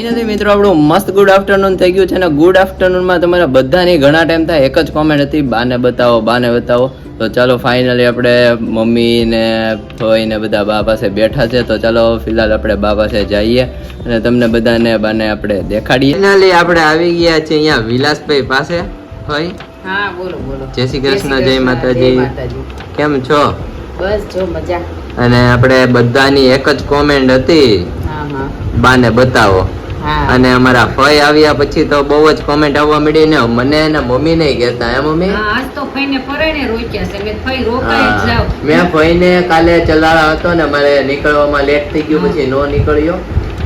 Finally મિત્રો આપણું મસ્ત ગુડ આફ્ટરનૂન થઈ ગયું છે અને ગુડ આફ્ટરનૂનમાં તમારા બધાની ઘણા ટાઈમ થાય એક જ કોમેન્ટ હતી બાને બતાવો. તો ચાલો ફાઇનલી આપણે મમ્મી ને ભાઈ ને બધા બા પાસે બેઠા છે. તો ચાલો ફિલહાલ આપણે બા પાસે જઈએ અને તમને બધાને બાને આપણે દેખાડીએ. ફાઇનલી આપણે આવી ગયા છે અહીંયા વિલાસભાઈ પાસે. ભાઈ હા બોલો બોલો. જય શ્રી કૃષ્ણ, જય માતાજી. કેમ છો? બસ જો મજા. અને આપણે બધાની એક જ કોમેન્ટ હતી બાને બતાવો. અને અમારા ફઈ આવ્યા પછી તો બહુ જ કોમેન્ટ આવવા મળી ને મને ને મમ્મી ને કહેતા હે મમ્મી આજ તો ફઈને પરણે રોક્યા છે. મેં ફઈ રોકાઈ જ જાવ. મેં ફઈને કાલે ચલાળા હતો ને મારે નીકળવામાં લેટ થઈ ગયું, પછી નો નીકળ્યો.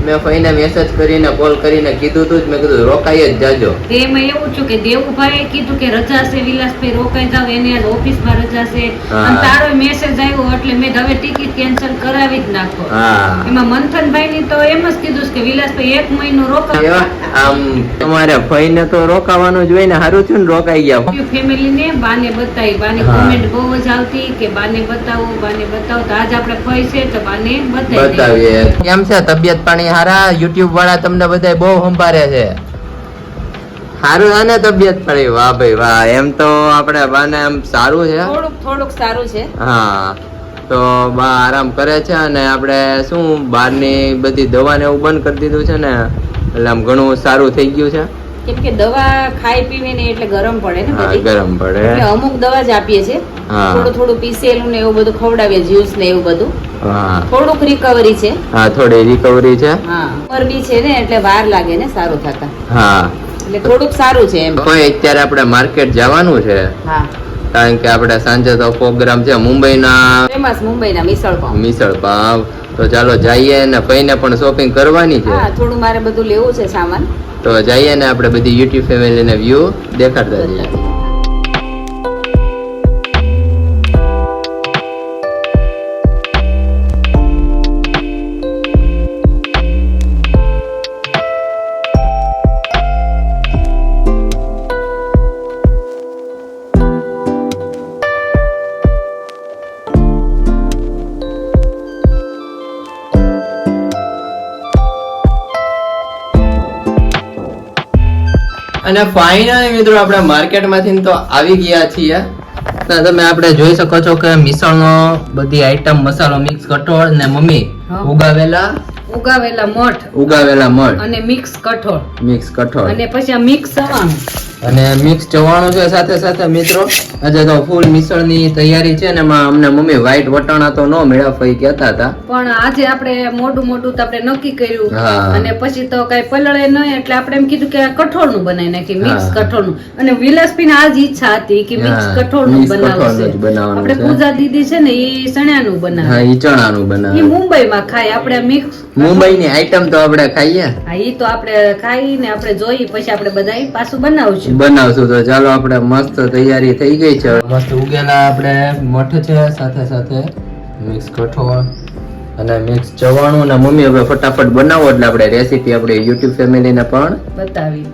મેં ફઈને મેસેજ કરીને કોલ કરીને કીધું તું જ, મેં કીધું રોકાઈ જ જાજો. તેમાં એવું છું કે દેવુભાઈએ કીધું કે રજા છે વિલાસભાઈ રોકાઈ જાવ, એને આજ ઓફિસમાં રજા છે અને તારો મેસેજ આવ્યો એટલે મેં હવે ટિકિટ કેન્સલ કરાવી જ નાખો. એમાં મંથનભાઈ ની તો એમ જ કીધું કે વિલાસભાઈ 1 મહિનો રોકાવ. આમ તમારે ફઈને તો રોકાવાનું જ હોય ને, સારું થયું ને રોકાઈ ગયા. ફેમિલી ને બાને બતાવી, બાની કોમેન્ટ બહુ જ આવતી કે બાને બતાવો. તો આજ આપણે ફઈ છે તો બાને બતાવીએ. કેમ છે તબિયત પાણી હારા? યુટ્યુબ વાળા તમને બધા બહુ સંભાળે છે. સારું છે ને તબિયત પાણી? વાહ ભાઈ વાહ. એમ તો આપણે બાને એમ સારું છે, થોડુંક સારું છે. હા તો બા આરામ કરે છે અને આપણે શું બહારની બધી દવા ને એવું બંધ કરી દીધું છે ને એટલે આમ ઘણું સારું થઈ ગયું છે. કેમ કે દવા ખાઈ પીવી ને એટલે ગરમ પડે ને બધી. ગરમ પડે એટલે અમુક દવા જ આપીએ છે. થોડું પીસેલું ને એવું બધું ખવડાવીએ, જ્યુસ ને એવું બધું. થોડુંક રિકવરી છે. હા થોડી રિકવરી છે. હા પરબી છે ને એટલે વાર લાગે ને સારું થતા. હા એટલે થોડુંક સારું છે એમ. કોઈ અત્યારે આપણે માર્કેટ જવાનું છે. હા કારણ કે આપણે સાંજે તો પ્રોગ્રામ છે મુંબઈના ફેમસ મુંબઈના મિસળ પાવ. તો ચાલો જઈએ ને ભાઈને પણ શોપિંગ કરવાની છે. હા થોડું મારે બધું લેવું છે સામાન. તો જઈએ ને આપણે બધી યુટ્યુબ ફેમિલીને વ્યૂ દેખાડતા જઈએ. અને ફાઇનલી મિત્રો આપણે માર્કેટમાંથી તો આવી ગયા છીએ. તમે આપણે જોઈ શકો છો કે મિસળનો બધી આઈટમ મસાલો મિક્સ કઠોળ ને મમ્મી ઉગાવેલા મઠ અને મિક્સ કઠોળ અને પછી આ મિક્સ ચવાણું અને મિક્સ ચવાણું છે. સાથે સાથે મિત્રો આજે તો ફૂલ મિસળની તૈયારી છે ને એમાં અમને મમ્મી વ્હાઈટ વટાણા તો નો મેળા ફઈ કહેતા હતા, પણ આજે આપણે મોટું તો આપણે નક્કી કર્યું અને પછી તો કઈ પલળે નહીં એટલે આપણે એમ કીધું કે આ કઠોળનું બનાવી નાખી, મિક્સ કઠોળનું. અને વિલાસભાઈ ને આજ ઈચ્છા હતી કે મિક્સ કઠોળનું બનાવશે. આપણે પૂજા દીદી છે ને એ ચણાનું બનાવે. હા ઈ ચણાનું બનાવે. ઈ મુંબઈમાં ખાય, આપણે મિક્સ મુંબઈની આઈટમ તો આપણે ખાઈએ. હા ઈ તો આપણે ખાઈને આપણે જોઈ પછી આપણે બધા પાછું બનાવશું. તો ચાલો આપણે મસ્ત તૈયારી થઈ ગઈ છે. મસ્ત ઉગેલા આપણે મઠ છે, સાથે સાથે મિક્સ કઠોળ અને મિક્સ ચવાણું. અને મમ્મી હવે ફટાફટ બનાવો એટલે આપણે રેસીપી આપણે યુટ્યુબ ફેમિલીને પણ બતાવી.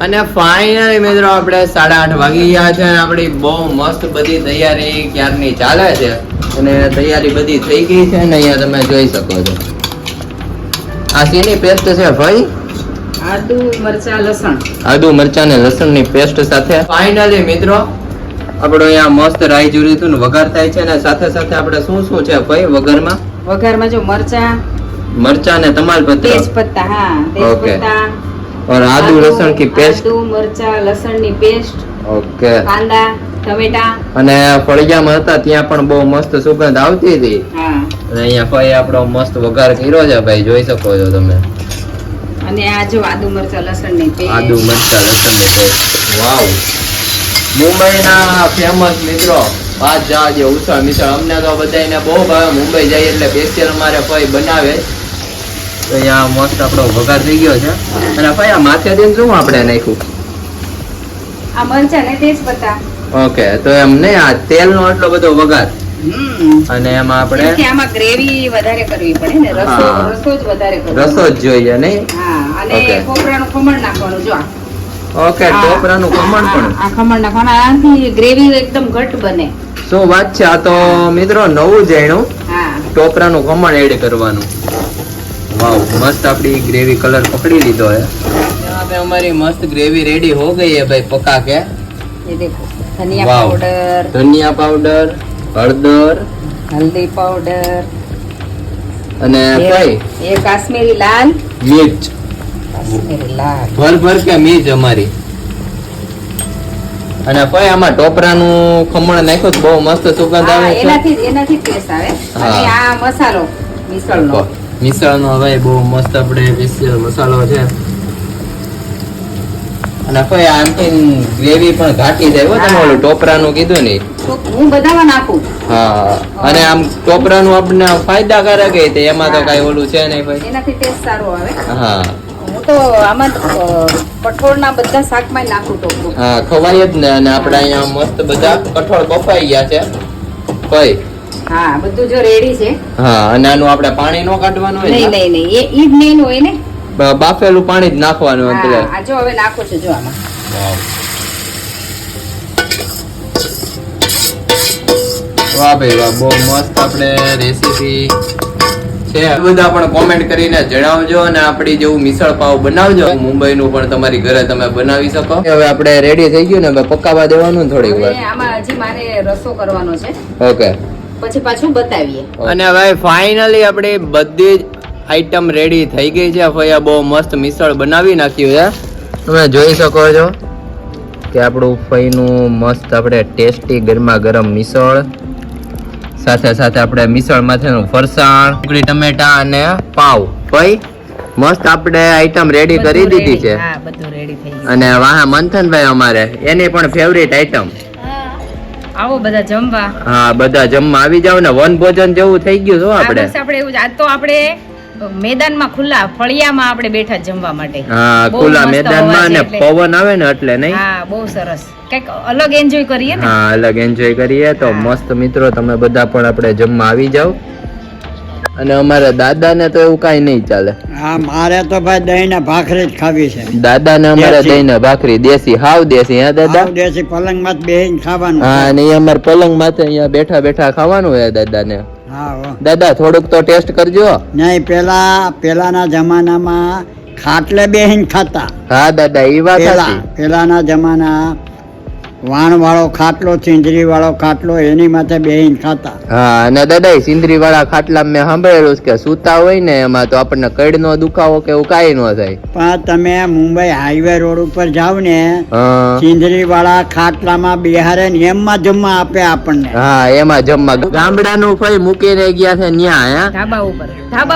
અને ફાઇનલી મિત્રો આપણે 8:30 વાગી ગયા છે અને આપણી બહુ મસ્ત બધી તૈયારી ક્યારની ચાલે છે અને તૈયારી બધી થઈ ગઈ છે ને અહીંયા તમે જોઈ શકો છો. આ શેની પેસ્ટ છે ભાઈ? આદુ મરચા ને લસણ ની પેસ્ટ સાથે ફાઇનલી મિત્રો આપણો અહીંયા મસ્ત રાઈ જીરું નું વઘાર થાય છે ને સાથે સાથે આપણે શું છે ભાઈ વઘારમાં જો મરચા ને તમાલપત્ર, તેજપત્તા. હા તેજપત્તા और आदू लहसुन की पेस्ट, आदू मरचा लहसुन ની પેસ્ટ, ઓકે, કાંદા ટમેટા. અને ફળિયામાં હતા ત્યાં પણ બહુ મસ્ત સુગંધ આવતી હતી. હા અને અહીંયા ભાઈ આપણો મસ્ત વઘાર કર્યો છે ભાઈ, જોઈ શકો છો તમે. અને આ જો આદુ મરચા લસણ ની પેસ્ટ. વાવ, મુંબઈના ફેમસ મિત્રો વાત જા જે ઉસળ મિસળ અમને તો બધાને બહુ ભાવે. મુંબઈ જાય એટલે સ્પેશિયલ અમારે ભાઈ બનાવે. તો અહીંયા મસ્ત આપણો વઘાર થઈ ગયો છે. અને ભાઈ આ માથે દિન શું આપણે નાખ્યું? આ મરચા ને તેજપત્તા. ઓકે, તો એમ નહીં આ તેલનો એટલો બધો વઘાર. અને એમાં આપણે આમાં ગ્રેવી વધારે કરવી પડે ને, રસો જ વધારે કરવો. રસો જ જોઈએ નહીં? હા, અને કોપરાનું ખમણ નાખવાનું. જો ઓકે, ટોપરાનું ખમણ પણ આ ખમણ નાખવાનું. આનાથી ગ્રેવી એકદમ ઘટ બને. શું વાત છે! આ તો મિત્રો નવું જાણ્યું. હા, ટોપરાનું ખમણ એડ કરવાનું. વાવ મસ્ત આપણી ગ્રેવી કલર પકડી લીધો है यहाँ पे हमारी मस्त ग्रेवी रेडी हो गई है भाई पका के ये देखो धनिया वाव। पाउडर, धनिया पाउडर हळदर हल्दी पाउडर, અને ભાઈ ये काश्मीरी लाल मिर्च काश्मीरी लाल ભર ભર કે મિર્ચ અમારી અને ભાઈ આમાં ટોપરાનું ખમણ નાખ્યું તો બહુ મસ્ત સુગંધ આવે છે એનાથી ટેસ્ટ આવે હા. અને આ મસાલો મિસળનો મિસળનો ભાઈ બહુ મસ્ત આપણે સ્પેશિયલ મસાલો છે અને ભાઈ આમથી ગ્રેવી પણ ઘાટી જાય હો તમે હા. ઓલું ટોપરાનું કીધું ને તો હું બધામાં નાખું હા અને આમ ટોપરાનું આપણે ફાયદાકારક એ તે એમાં તો કઈ ઓલું છે નહીં ભાઈ એનાથી ટેસ્ટ સારો આવે હા હું તો આમાં કઠોળના બધા શાકમાં નાખું ટોપરું હા ખવાય જ ને અને આપણે અહીંયા મસ્ત બધા કઠોળ બફાઈ ગયા છે ભાઈ હા બધું જો રેડી છે હા અને આનું આપણે પાણી નો કાઢવાનું હોય નહીં ને? નહીં નહીં એ ઈ જ મેન હોય ને બાફેલું પાણી જ નાખવાનું એટલે હા, આ જો હવે નાખું છું જો આમાં વાહ ભાઈ વાહ બહુ મસ્ત આપણે રેસીપી છે બધા પણ કોમેન્ટ કરીને જણાવજો અને આપણી જેવું મિસળ પાવ બનાવજો મુંબઈનું પણ તમારી ઘરે તમે બનાવી શકો હવે આપણે રેડી થઈ ગયું ને હવે પકાવવા દેવાનું ને થોડીક વાર હવે આમાં હજી મારે રસો કરવાનો છે ઓકે પછી પાછું બતાવીએ અને ભાઈ ફાઇનલી આપણી બધી જ આઈટમ રેડી થઈ ગઈ છે ફયા બહુ મસ્ત મિસળ બનાવી નાખ્યું છે તમે જોઈ શકો છો કે આપણું ફઈનું મસ્ત આપણે ટેસ્ટી ગરમા ગરમ મિસળ સાથે સાથે આપણે મિસળ માથેનું ફરસાણ ડુંગળી ટમેટા અને પાવ ભાઈ મસ્ત આપણે આઈટમ રેડી કરી દીધી છે હા બધું રેડી થઈ ગયું અને વાહ મંથનભાઈ અમારે એની પણ ફેવરિટ આઈટમ આવો બધા જમવા હા બધા જમવા આવી જાવ ને વન ભોજન જેવું થઈ ગયું છો આપણે આપણે એવું આજ તો આપણે મેદાનમાં ખુલ્લા ફળિયામાં આપણે બેઠા જમવા માટે હા બહુ ખુલ્લા મસ્ત મેદાનમાં હવા છે ને એટલે. પવન આવે ને એટલે નહીં હા બહુ સરસ કઈક અલગ એન્જોય કરીએ ને હા અલગ એન્જોય કરીએ તો હા. મસ્ત મિત્રો તમે બધા પણ આપણે જમવા આવી જાવ અને અમારા દાદાને તો એવું કાંઈ નહીં ચાલે હા મારે તો ભાઈ દહીં ને ભાખરી જ ખાવી છે દાદાને અમારે દેશી. દહીં ને ભાખરી દેશી હાવ દેશી હા દાદા આવું દેશી પલંગ માં બેહીને ખાવાનું હા છે. અને ઈ અમાર પલંગ માથે અહીંયા બેઠા બેઠા ખાવાનું હોય દાદાને હા હો. દાદા થોડુંક તો ટેસ્ટ કરજો નહીં પેલાના જમાનામાં ખાટલે બેહીને ખાતા હા દાદા ઈ વાત હતી પેલાના જમાના વાણ વાળો ખાટલો ચીંદરી વાળો ખાટલો એની માથે બેહીને ખાતા હા અને દાદા ઈ સિંદરી વાળા ખાટલા મેં સાંભળેલું છે કે સૂતા હોય ને એમાં તો આપણને કઈડનો દુખાવો કે એવું કાંઈ ન થાય પણ તમે મુંબઈ હાઈવે રોડ ઉપર જાવ ને હા ચીંદરી વાળા ખાટલામાં બેહારે ને એમમાં જમવા આપે આપણને હા એમાં જમવા ગામડાનું ફઈ મૂકીને ગયા છે ન્યા હે ઢાબા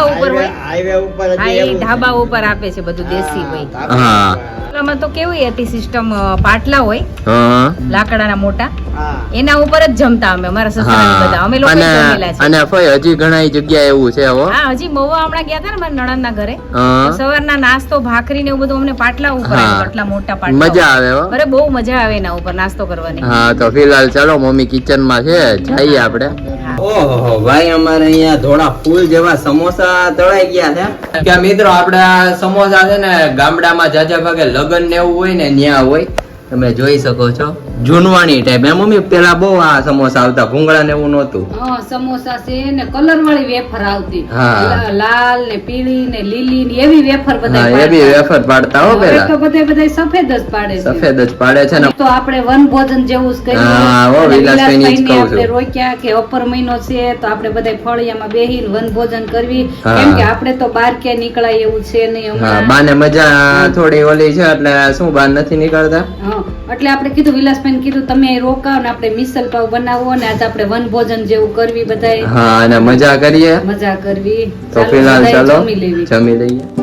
ઉપર હોય હાઈવે ઉપર હા હજી એ એવું ઢાબા ઉપર આપે છે બધું દેશી હોય હા પેલામાં તો કેવી હતી સિસ્ટમ પાટલા હોય હા લાકડાના મોટા હા એના ઉપર જ જમતા અમે અમારા સસરા બધા અમે લોકો અને જમેલા છે અને ફઈ હજી ઘણા જગ્યા એવું છે હો હા હજી મહુવા હમણાં ગયા હતા ને મારા નણંદના ઘરે હા સવારના નાસ્તો ભાખરી ને એવું બધું અમને પાટલા ઉપર હા. આવ્યું, આટલા મોટા પાટલા મજા આવે હો અરે બહુ મજા આવે એના ઉપર નાસ્તો કરવાની હા તો ફિલહાલ ચાલો મમ્મી કિચન માં છે જઈએ આપણે ઓહો ભાઈ અમારે અહીંયા થોડા ફૂલ જેવા સમોસા તળાઈ ગયા છે કે મિત્રો આપણે આ સમોસા છે ને ગામડામાં જાજા ભાગે લગન ને એવું હોય ને ન્યા હોય તમે જોઈ શકો છો જૂનવાણી ટાઈપ એમ મમ્મી પેલા બહુ આ સમોસા આવતા ભૂંગળા ને એવું નહોતું હા સમોસા છે ને કલર વાળી વેફર આવતી હા. લાલ ને પીળી ને લીલી ને એવી વેફર હા બધા એ બી વેફર પાડતા હો હવે પેલા તો બધા સફેદ જ પાડે છે સફેદ જ પાડે છે ને તો આપણે વન ભોજન જેવું જ કર્યું હા, હો, અને વિલાસભાઈને જ વિલાસભાઈને કહું છું. આપણે રોક્યા કે અપર મહિનો છે તો આપણે બધા ફળિયામાં બેહીને વન ભોજન કરવી હા. કેમ કે આપણે તો બહાર ક્યાંય નીકળાય એવું છે નહીં હા હમણાં. બાને મજા થોડી ઓલી છે એટલે શું બાર નથી નીકળતા હા એટલે આપણે કીધું વિલાસભાઈને કીધું તમે અહીં રોકાઓ ને આપણે મિસલ પાવ બનાવો ને આજે આપણે વન ભોજન જેવું કરવી બધાય હા અને મજા કરીએ મજા કરવી તો ચાલો ફિલહાલ બધાય ચાલો જમી લેવી જમી લઈએ